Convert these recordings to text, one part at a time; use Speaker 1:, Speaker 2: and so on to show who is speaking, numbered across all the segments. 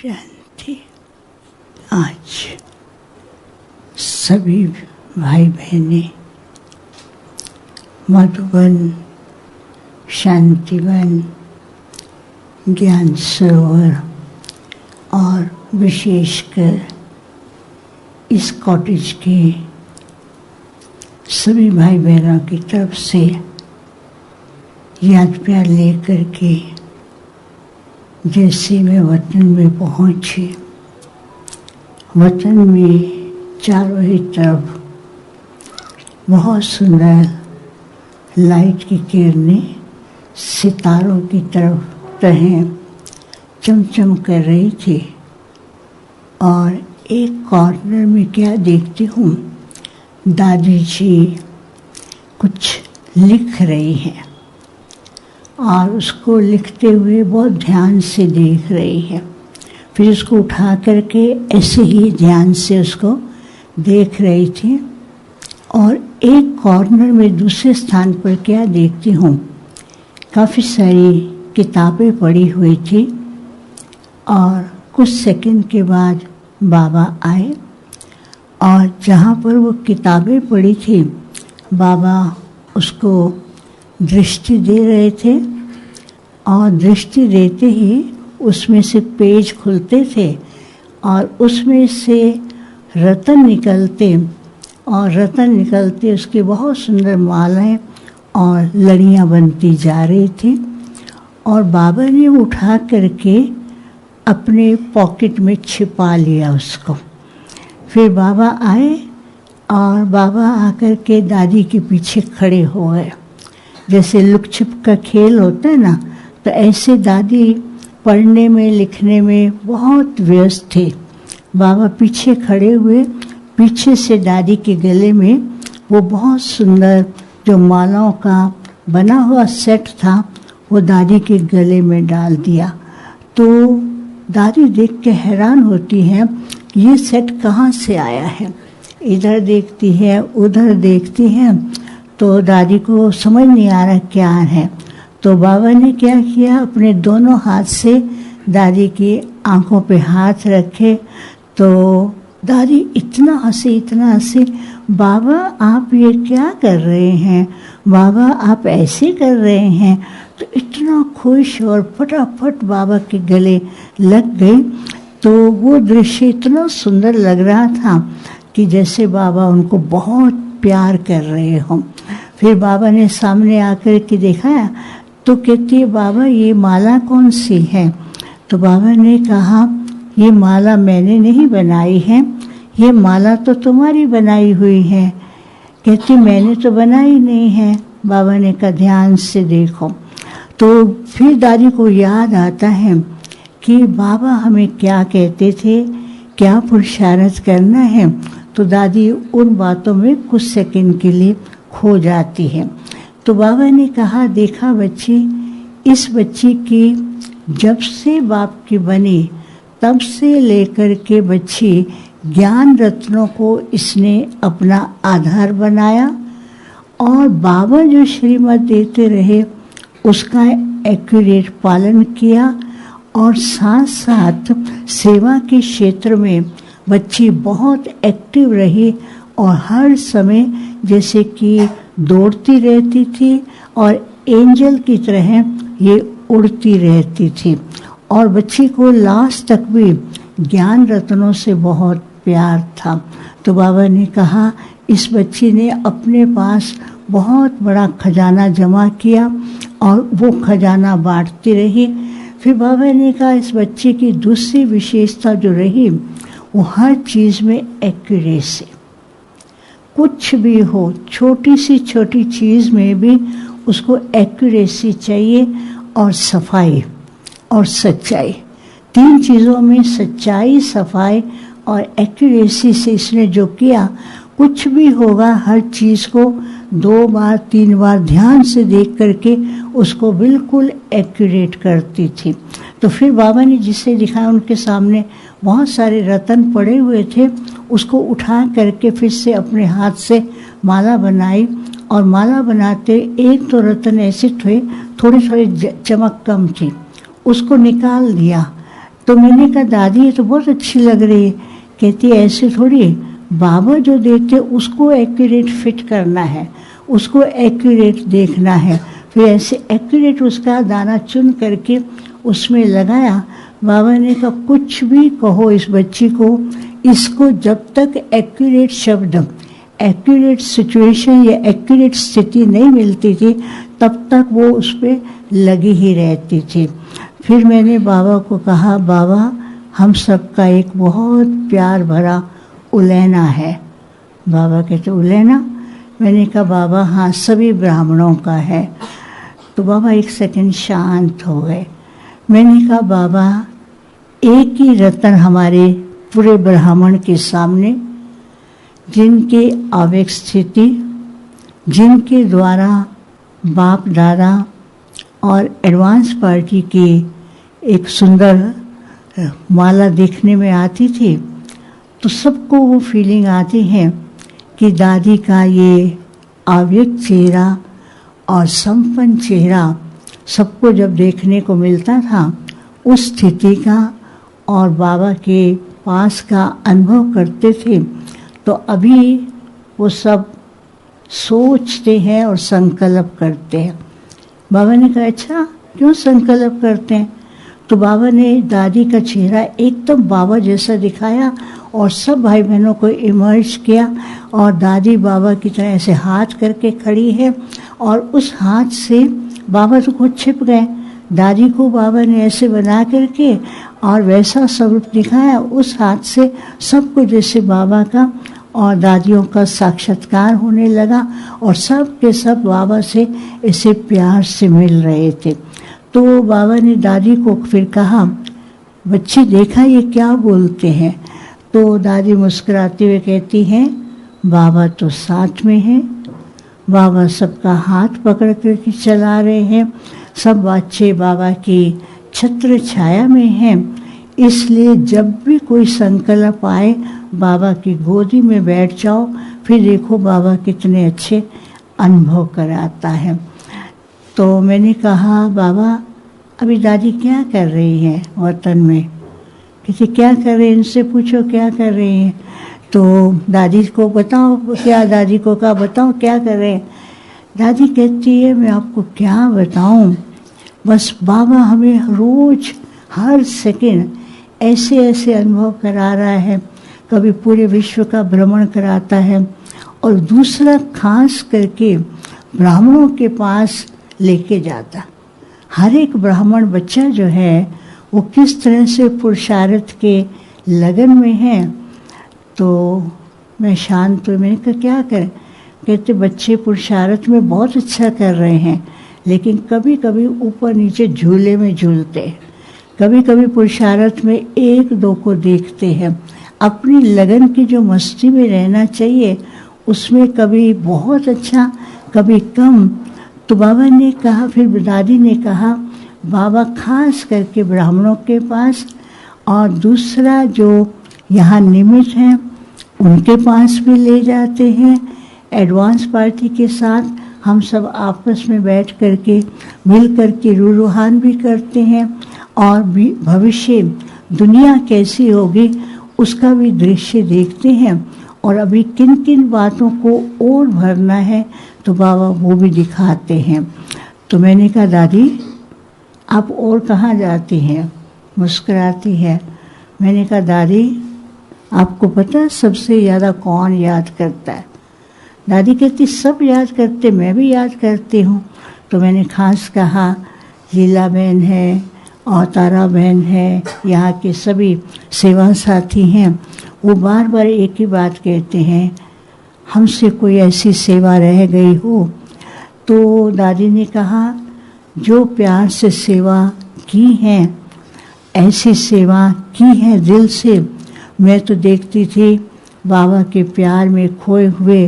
Speaker 1: शांति। आज सभी भाई बहनें मधुबन, शांतिवन, ज्ञान सरोवर और विशेषकर इस कॉटेज के सभी भाई बहनों की तरफ से याद प्यार लेकर के जैसे मैं वतन में पहुंची, वतन में चारों ही तरफ बहुत सुंदर लाइट की किरणें सितारों की तरह चमचम कर रही थी। और एक कॉर्नर में क्या देखती हूँ, दादी जी कुछ लिख रही हैं और उसको लिखते हुए बहुत ध्यान से देख रही है। फिर उसको उठा करके ऐसे ही ध्यान से उसको देख रही थी। और एक कॉर्नर में दूसरे स्थान पर क्या देखती हूँ, काफ़ी सारी किताबें पड़ी हुई थी। और कुछ सेकंड के बाद बाबा आए और जहाँ पर वो किताबें पड़ी थी, बाबा उसको दृष्टि दे रहे थे और दृष्टि देते ही उसमें से पेज खुलते थे और उसमें से रतन निकलते और रतन निकलते उसकी बहुत सुंदर मालाएं और लड़ियां बनती जा रही थी। और बाबा ने उठा करके अपने पॉकेट में छिपा लिया उसको। फिर बाबा आए और बाबा आकर के दादी के पीछे खड़े हो गए। जैसे लुक छिप का खेल होता है ना, तो ऐसे दादी पढ़ने में लिखने में बहुत व्यस्त थे। बाबा पीछे खड़े हुए, पीछे से दादी के गले में वो बहुत सुंदर जो मालाओं का बना हुआ सेट था वो दादी के गले में डाल दिया। तो दादी देख के हैरान होती हैं, ये सेट कहाँ से आया है। इधर देखती है, उधर देखती है, तो दादी को समझ नहीं आ रहा क्या है। तो बाबा ने क्या किया, अपने दोनों हाथ से दादी की आंखों पे हाथ रखे। तो दादी इतना हंसी, बाबा आप ये क्या कर रहे हैं, बाबा आप ऐसे कर रहे हैं। तो इतना खुश और फटाफट बाबा के गले लग गई। तो वो दृश्य इतना सुंदर लग रहा था कि जैसे बाबा उनको बहुत प्यार कर रहे हों। फिर बाबा ने सामने आकर के देखा तो कहती है, बाबा ये माला कौन सी है। तो बाबा ने कहा, ये माला मैंने नहीं बनाई है, ये माला तो तुम्हारी बनाई हुई है। कहती मैंने तो बनाई नहीं है। बाबा ने कहा ध्यान से देखो। तो फिर दादी को याद आता है कि बाबा हमें क्या कहते थे, क्या पुरुषार्थ करना है। तो दादी उन बातों में कुछ सेकंड के लिए खो जाती है। तो बाबा ने कहा, देखा बच्ची, इस बच्ची की जब से बाप की बनी तब से लेकर के बच्ची ज्ञान रत्नों को इसने अपना आधार बनाया और बाबा जो श्रीमत देते रहे उसका एक्यूरेट पालन किया। और साथ साथ सेवा के क्षेत्र में बच्ची बहुत एक्टिव रही और हर समय जैसे कि दौड़ती रहती थी और एंजल की तरह ये उड़ती रहती थी। और बच्ची को लास्ट तक भी ज्ञान रत्नों से बहुत प्यार था। तो बाबा ने कहा, इस बच्ची ने अपने पास बहुत बड़ा खजाना जमा किया और वो खजाना बांटती रही। फिर बाबा ने कहा, इस बच्चे की दूसरी विशेषता जो रही वो हर चीज़ में एक्यूरेसी। कुछ भी हो, छोटी सी छोटी चीज़ में भी उसको एक्यूरेसी चाहिए और सफाई और सच्चाई। तीन चीज़ों में सच्चाई, सफाई और एक्यूरेसी से इसने जो किया, कुछ भी होगा हर चीज़ को 2 बार 3 बार ध्यान से देख करके उसको बिल्कुल एक्यूरेट करती थी। तो फिर बाबा ने जिसे दिखाया उनके सामने बहुत सारे रतन पड़े हुए थे, उसको उठा करके फिर से अपने हाथ से माला बनाई। और माला बनाते एक तो रतन ऐसे थे, थोड़ी थोड़ी चमक कम थी, उसको निकाल दिया। तो मैंने कहा दादी ये तो बहुत अच्छी लग रही है। कहती ऐसे थोड़ी, बाबा जो देते उसको एक्यूरेट फिट करना है, उसको एक्यूरेट देखना है। फिर ऐसे एक्यूरेट उसका दाना चुन करके उसमें लगाया। बाबा ने कहा कुछ भी कहो इस बच्ची को, इसको जब तक एक्यूरेट शब्द, एक्यूरेट सिचुएशन या एक्यूरेट स्थिति नहीं मिलती थी तब तक वो उस पर लगी ही रहती थी। फिर मैंने बाबा को कहा बाबा हम सबका एक बहुत प्यार भरा उलेना है। बाबा कहते उलेना? मैंने कहा बाबा हाँ सभी ब्राह्मणों का है। तो बाबा एक सेकंड शांत हो गए। मैंने कहा बाबा एक ही रतन हमारे पूरे ब्राह्मण के सामने, जिनके आवेग स्थिति, जिनके द्वारा बाप दादा और एडवांस पार्टी की एक सुंदर माला देखने में आती थी तो सबको वो फीलिंग आती है कि दादी का ये आवेग चेहरा और संपन्न चेहरा सबको जब देखने को मिलता था उस स्थिति का और बाबा के पास का अनुभव करते थे। तो अभी वो सब सोचते हैं और संकल्प करते हैं। बाबा ने कहा अच्छा क्यों संकल्प करते हैं? तो बाबा ने दादी का चेहरा एकदम बाबा जैसा दिखाया और सब भाई बहनों को इमर्ज किया और दादी बाबा की तरह ऐसे हाथ करके खड़ी है और उस हाथ से बाबा तो खुद छिप गए। दादी को बाबा ने ऐसे बना करके और वैसा स्वरूप दिखाया उस हाथ से सबको जैसे बाबा का और दादियों का साक्षात्कार होने लगा और सब के सब बाबा से ऐसे प्यार से मिल रहे थे। तो बाबा ने दादी को फिर कहा बच्ची देखा ये क्या बोलते हैं? तो दादी मुस्कुराते हुए कहती हैं बाबा तो साथ में हैं, बाबा सबका हाथ पकड़ करके चला रहे हैं, सब बच्चे बाबा की छत्र छाया में हैं। इसलिए जब भी कोई संकल्प आए बाबा की गोदी में बैठ जाओ, फिर देखो बाबा कितने अच्छे अनुभव कराता है। तो मैंने कहा बाबा अभी दादी क्या कर रही हैं वतन में? किसी क्या कर रहे हैं, इनसे पूछो क्या कर रही हैं। तो दादी को बताओ क्या, दादी को कहा बताओ क्या कर रहे हैं। दादी कहती है मैं आपको क्या बताऊं, बस बाबा हमें रोज हर सेकंड ऐसे ऐसे अनुभव करा रहा है। कभी पूरे विश्व का भ्रमण कराता है और दूसरा खास करके ब्राह्मणों के पास लेके जाता। हर एक ब्राह्मण बच्चा जो है वो किस तरह से पुरुषार्थ के लगन में है। तो मैं शांत हुई, मैंने कहा क्या करें? कहते बच्चे पुरुषार्थ में बहुत अच्छा कर रहे हैं लेकिन कभी कभी ऊपर नीचे झूले में झूलते हैं, कभी कभी पुरुषार्थ में एक दो को देखते हैं। अपनी लगन की जो मस्ती में रहना चाहिए उसमें कभी बहुत अच्छा कभी कम। तो बाबा ने कहा, फिर दादी ने कहा बाबा खास करके ब्राह्मणों के पास और दूसरा जो यहाँ निमित्त हैं उनके पास भी ले जाते हैं। एडवांस पार्टी के साथ हम सब आपस में बैठ करके मिल करके रूहान भी करते हैं और भी भविष्य दुनिया कैसी होगी उसका भी दृश्य देखते हैं और अभी किन किन बातों को और भरना है तो बाबा वो भी दिखाते हैं। तो मैंने कहा दादी आप और कहाँ जाती हैं? मुस्कुराती है। मैंने कहा दादी आपको पता सबसे ज़्यादा कौन याद करता है? दादी कहती सब याद करते, मैं भी याद करती हूँ। तो मैंने खास कहा लीला बहन है और तारा बहन है, यहाँ के सभी सेवा साथी हैं। वो बार बार एक ही बात कहते हैं हमसे कोई ऐसी सेवा रह गई हो। तो दादी ने कहा जो प्यार से सेवा की है, ऐसी सेवा की है दिल से। मैं तो देखती थी बाबा के प्यार में खोए हुए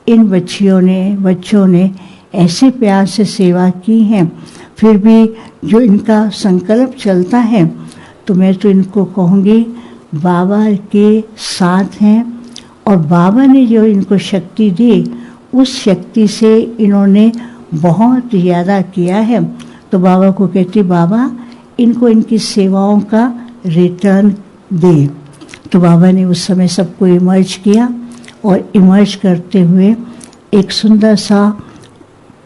Speaker 1: इन बच्चों ने ऐसे प्यार से सेवा की है। फिर भी जो इनका संकल्प चलता है तो मैं तो इनको कहूँगी बाबा के साथ हैं और बाबा ने जो इनको शक्ति दी उस शक्ति से इन्होंने बहुत ज़्यादा किया है। तो बाबा को कहती बाबा इनको इनकी सेवाओं का रिटर्न दे। तो बाबा ने उस समय सबको इमर्ज किया और इमर्ज करते हुए एक सुंदर सा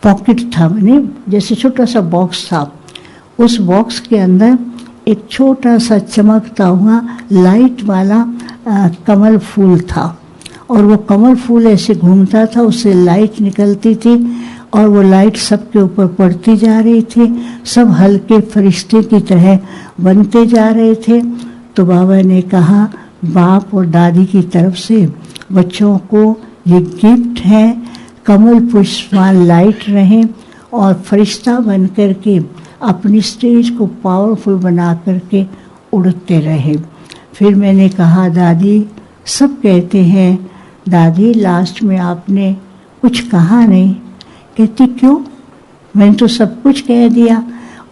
Speaker 1: पॉकेट था, मैंने जैसे छोटा सा बॉक्स था, उस बॉक्स के अंदर एक छोटा सा चमकता हुआ लाइट वाला कमल फूल था और वो कमल फूल ऐसे घूमता था, उससे लाइट निकलती थी और वो लाइट सबके ऊपर पड़ती जा रही थी, सब हल्के फरिश्ते की तरह बनते जा रहे थे। तो बाबा ने कहा बाप और दादी की तरफ से बच्चों को ये गिफ्ट है, कमल पुष्पवान लाइट रहें और फरिश्ता बन कर के अपनी स्टेज को पावरफुल बना करके उड़ते रहे। फिर मैंने कहा दादी सब कहते हैं, दादी लास्ट में आपने कुछ कहा नहीं। कहती क्यों, मैंने तो सब कुछ कह दिया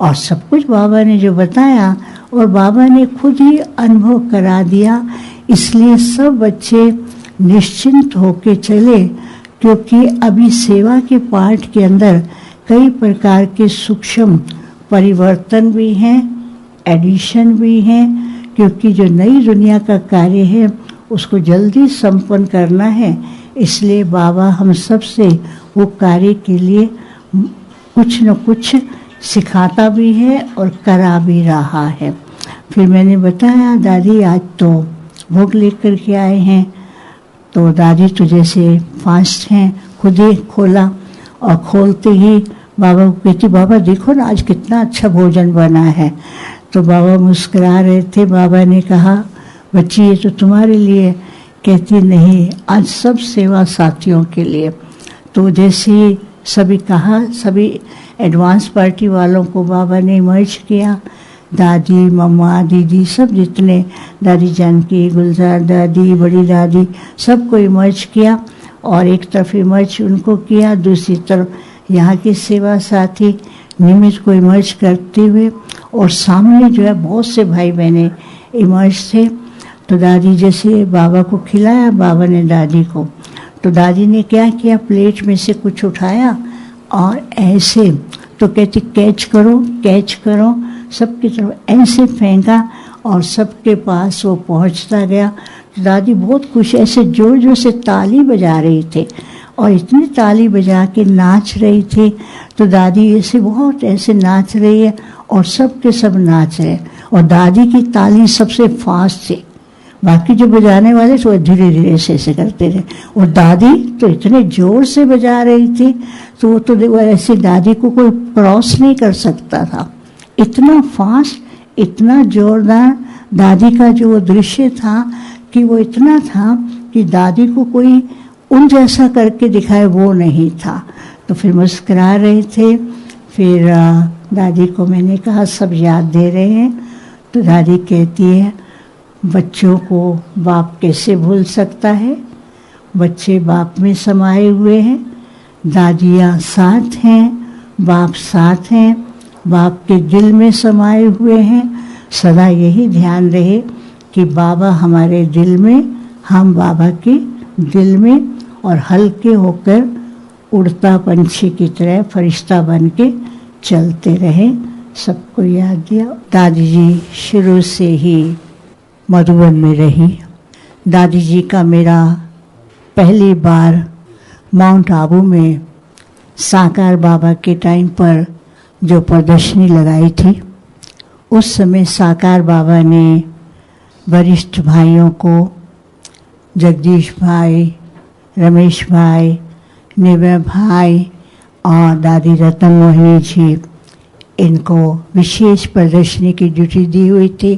Speaker 1: और सब कुछ बाबा ने जो बताया और बाबा ने खुद ही अनुभव करा दिया, इसलिए सब बच्चे निश्चिंत होके चले, क्योंकि अभी सेवा के पाठ के अंदर कई प्रकार के सूक्ष्म परिवर्तन भी हैं, एडिशन भी हैं, क्योंकि जो नई दुनिया का कार्य है उसको जल्दी संपन्न करना है। इसलिए बाबा हम सब से वो कार्य के लिए कुछ न कुछ सिखाता भी है और करा भी रहा है। फिर मैंने बताया दादी आज तो भोग लेकर के आए हैं, तो दादी तो जैसे फास्ट हैं, खुद ही खोला और खोलते ही बाबा को कहती बाबा देखो ना आज कितना अच्छा भोजन बना है। तो बाबा मुस्कुरा रहे थे। बाबा ने कहा बच्ची ये तो तुम्हारे लिए। कहती नहीं, आज सब सेवा साथियों के लिए। तो जैसे सभी कहा, सभी एडवांस पार्टी वालों को बाबा ने इमर्ज किया, दादी मम्मा दीदी सब जितने, दादी जानकी, गुलजार दादी, बड़ी दादी, सबको इमर्ज किया और एक तरफ इमर्ज उनको किया, दूसरी तरफ यहाँ के सेवा साथी निमित को इमर्ज करते हुए और सामने जो है बहुत से भाई बहने इमर्ज थे। तो दादी जैसे बाबा को खिलाया, बाबा ने दादी को, तो दादी ने क्या किया, प्लेट में से कुछ उठाया और ऐसे, तो कहती कैच करो, सबकी तरफ ऐसे फेंका और सबके पास वो पहुंचता गया। तो दादी बहुत खुश, ऐसे जोर जोर से ताली बजा रही थी और इतनी ताली बजा के नाच रही थी। तो दादी ऐसे बहुत ऐसे नाच रही है और सब के सब नाच रहे और दादी की ताली सबसे फास्ट थी, बाकी जो बजाने वाले तो धीरे धीरे ऐसे करते रहे और दादी तो इतने जोर से बजा रही थी तो वो तो ऐसे दादी को कोई क्रॉस नहीं कर सकता था, इतना फास्ट, इतना जोरदार दादी का जो दृश्य था कि वो इतना था कि दादी को कोई उन जैसा करके दिखाए वो नहीं था। तो फिर मुस्कुरा रहे थे। फिर दादी को मैंने कहा सब याद दे रहे हैं। तो दादी कहती है बच्चों को बाप कैसे भूल सकता है, बच्चे बाप में समाये हुए हैं, दादियाँ साथ हैं, बाप साथ हैं, बाप के दिल में समाये हुए हैं। सदा यही ध्यान रहे कि बाबा हमारे दिल में, हम बाबा के दिल में, और हल्के होकर उड़ता पंछी की तरह फरिश्ता बन के चलते रहे। सबको याद दिया। दादी जी शुरू से ही मधुबन में रही। दादी जी का मेरा पहली बार माउंट आबू में साकार बाबा के टाइम पर जो प्रदर्शनी लगाई थी, उस समय साकार बाबा ने वरिष्ठ भाइयों को, जगदीश भाई, रमेश भाई, निवय भाई और दादी रतन मोहिनी जी, इनको विशेष प्रदर्शनी की ड्यूटी दी हुई थी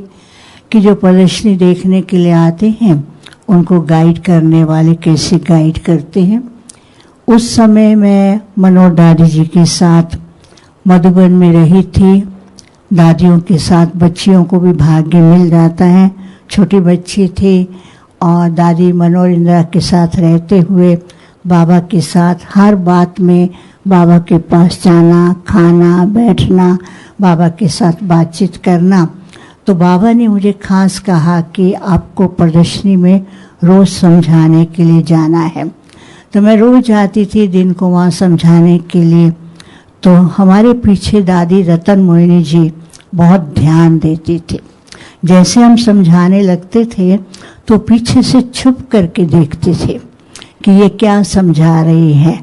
Speaker 1: कि जो प्रदर्शनी देखने के लिए आते हैं उनको गाइड करने वाले कैसे गाइड करते हैं। उस समय मैं मनोहर दादी जी के साथ मधुबन में रही थी। दादियों के साथ बच्चियों को भी भाग्य मिल जाता है, छोटी बच्ची थी और दादी मनोहर इंदिरा के साथ रहते हुए बाबा के साथ हर बात में बाबा के पास जाना, खाना, बैठना, बाबा के साथ बातचीत करना। तो बाबा ने मुझे खास कहा कि आपको प्रदर्शनी में रोज़ समझाने के लिए जाना है। तो मैं रोज़ जाती थी दिन को वहाँ समझाने के लिए। तो हमारे पीछे दादी रतन मोहिनी जी बहुत ध्यान देती थी जैसे हम समझाने लगते थे तो पीछे से छुप करके देखते थे कि ये क्या समझा रही है।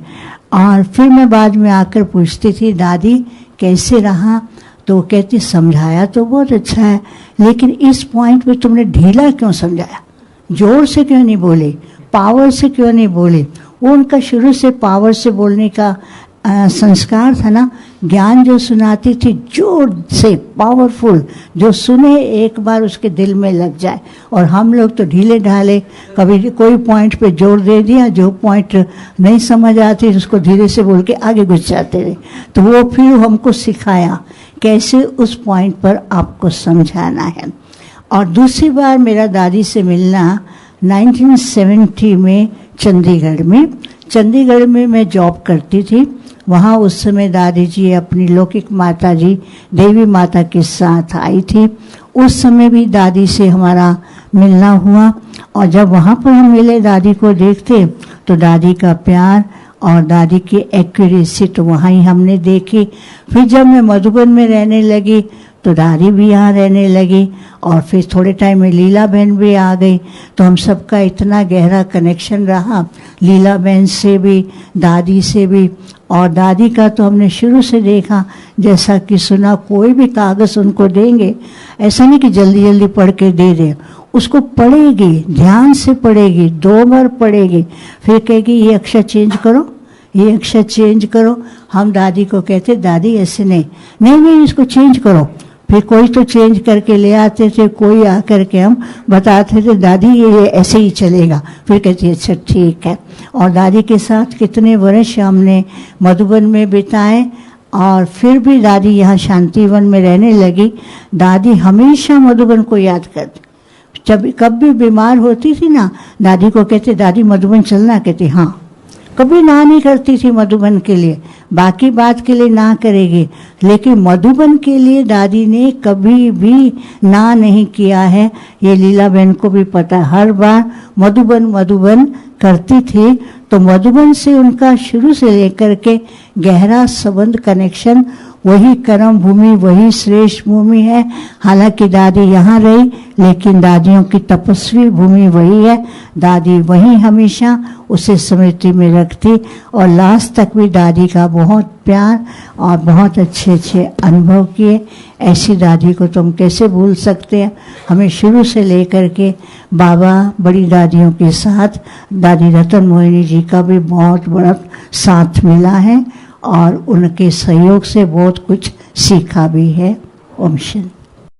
Speaker 1: और फिर मैं बाद में आकर पूछती थी, दादी कैसे रहा? तो वो कहती, समझाया तो बहुत अच्छा है, लेकिन इस पॉइंट पे तुमने ढीला क्यों समझाया, जोर से क्यों नहीं बोले, पावर से क्यों नहीं बोले? वो उनका शुरू से पावर से बोलने का संस्कार था ना। ज्ञान जो सुनाती थी जोर से, पावरफुल, जो सुने एक बार उसके दिल में लग जाए। और हम लोग तो ढीले ढाले, कभी कोई पॉइंट पे जोर दे दिया, जो पॉइंट नहीं समझ आती उसको धीरे से बोल के आगे घुस जाते रहे। तो वो फिर हमको सिखाया कैसे उस पॉइंट पर आपको समझाना है। और दूसरी बार मेरा दादी से मिलना 1970 में चंडीगढ़ में मैं जॉब करती थी। वहाँ उस समय दादी जी अपनी लौकिक माता जी देवी माता के साथ आई थी। उस समय भी दादी से हमारा मिलना हुआ। और जब वहाँ पर हम मिले, दादी को देखते तो दादी का प्यार और दादी की एक्यूरेसी तो वहाँ ही हमने देखी। फिर जब मैं मधुबन में रहने लगी तो दादी भी यहाँ रहने लगी। और फिर थोड़े टाइम में लीला बहन भी आ गई। तो हम सबका इतना गहरा कनेक्शन रहा, लीला बहन से भी, दादी से भी। और दादी का तो हमने शुरू से देखा, जैसा कि सुना, कोई भी कागज़ उनको देंगे, ऐसा नहीं कि जल्दी जल्दी पढ़ के दे दें, उसको पढ़ेगी, ध्यान से पढ़ेगी, 2 बार पढ़ेगी, फिर कहेगी ये अक्षर चेंज करो, ये अक्षर चेंज करो। हम दादी को कहते, दादी ऐसे नहीं इसको चेंज करो। फिर कोई तो चेंज करके ले आते थे, कोई आकर के हम बताते थे, दादी ये ऐसे ही चलेगा। फिर कहती अच्छा ठीक है। और दादी के साथ कितने वर्ष हमने मधुबन में बिताए। और फिर भी दादी यहाँ शांतिवन में रहने लगी। दादी हमेशा मधुबन को याद करती। जब कभी बीमार होती थी ना, दादी को कहते, दादी मधुबन चलना? कहती हाँ। कभी ना नहीं करती थी मधुबन के लिए, बाकी बात के लिए ना करेगी, लेकिन मधुबन के लिए दादी ने कभी भी ना नहीं किया है। ये लीला बहन को भी पता है, हर बार मधुबन करती थी। तो मधुबन से उनका शुरू से लेकर के गहरा संबंध, कनेक्शन, वही कर्म भूमि, वही श्रेष्ठ भूमि है। हालांकि दादी यहाँ रही, लेकिन दादियों की तपस्वी भूमि वही है। दादी वहीं हमेशा उसे स्मृति में रखती। और लास्ट तक भी दादी का बहुत प्यार और बहुत अच्छे अच्छे अनुभव किए। ऐसी दादी को तुम कैसे भूल सकते हैं? हमें शुरू से लेकर के बाबा बड़ी दादियों के साथ दादी रतन मोहिनी जी का भी बहुत बड़ा साथ मिला है और उनके सहयोग से बहुत कुछ सीखा भी है। ओम शांति।